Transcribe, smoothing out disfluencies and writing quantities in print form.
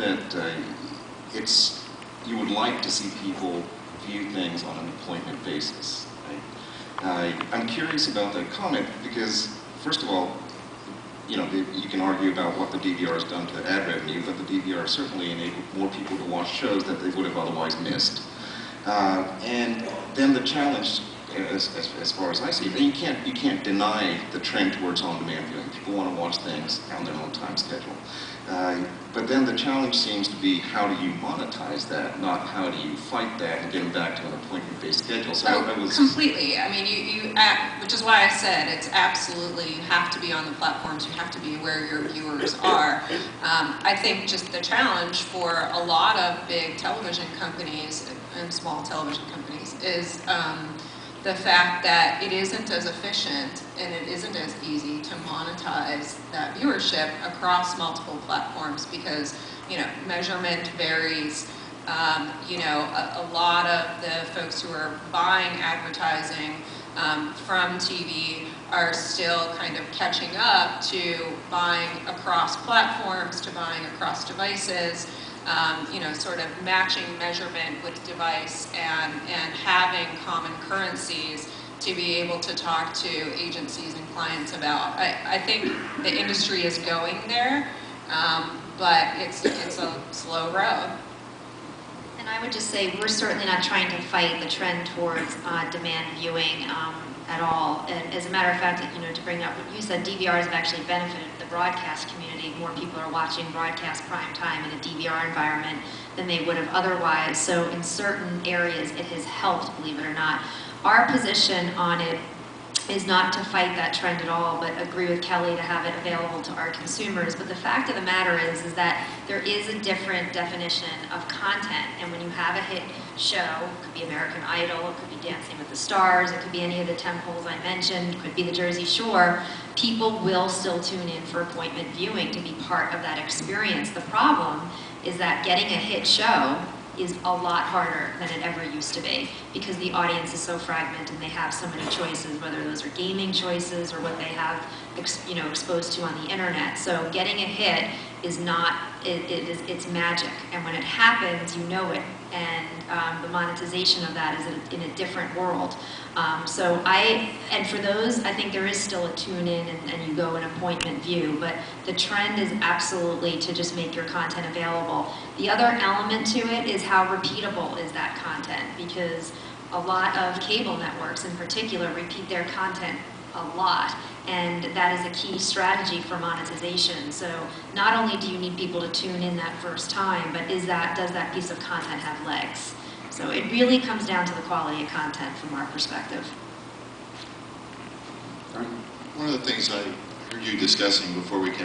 that you would like to see people view things on an appointment basis. Right? I'm curious about that comment because, first of all, you know, you can argue about what the DVR has done to ad revenue, but the DVR certainly enabled more people to watch shows that they would have otherwise missed. And then the challenge, as far as I see it, you can't deny the trend towards on-demand viewing. People want to watch things on their own time schedule. But then the challenge seems to be how do you monetize that, not how do you fight that and get them back to an appointment-based schedule. So Completely. I mean, which is why I said it's absolutely, you have to be on the platforms, you have to be where your viewers are. I think just the challenge for a lot of big television companies and small television companies is the fact that it isn't as efficient and it isn't as easy to monetize that viewership across multiple platforms because, you know, measurement varies. You know, a lot of the folks who are buying advertising from TV are still kind of catching up to buying across platforms, to buying across devices. You know, sort of matching measurement with device and having common currencies to be able to talk to agencies and clients about. I think the industry is going there, but it's a slow road. And I would just say we're certainly not trying to fight the trend towards demand viewing at all. And as a matter of fact, you know, to bring up what you said, DVRs have actually benefited the broadcast community. More people are watching broadcast prime time in a DVR environment than they would have otherwise. So in certain areas, it has helped, believe it or not. Our position on it is not to fight that trend at all, but agree with Kelly to have it available to our consumers. But the fact of the matter is that there is a different definition of content. And when you have a hit show, it could be American Idol, it could be Dancing with the Stars, it could be any of the temples I mentioned, it could be the Jersey Shore, people will still tune in for appointment viewing to be part of that experience. The problem is that getting a hit show is a lot harder than it ever used to be because the audience is so fragmented and they have so many choices, whether those are gaming choices or what they have exposed to on the internet. So getting a hit is not, it's magic. And when it happens, you know it. And the monetization of that is in a different world. And for those, I think there is still a tune in and you go an appointment view, but the trend is absolutely to just make your content available. The other element to it is how repeatable is that content, because a lot of cable networks in particular repeat their content a lot, and that is a key strategy for monetization. So not only do you need people to tune in that first time, but does that piece of content have legs? So it really comes down to the quality of content from our perspective. One of the things I heard you discussing before we came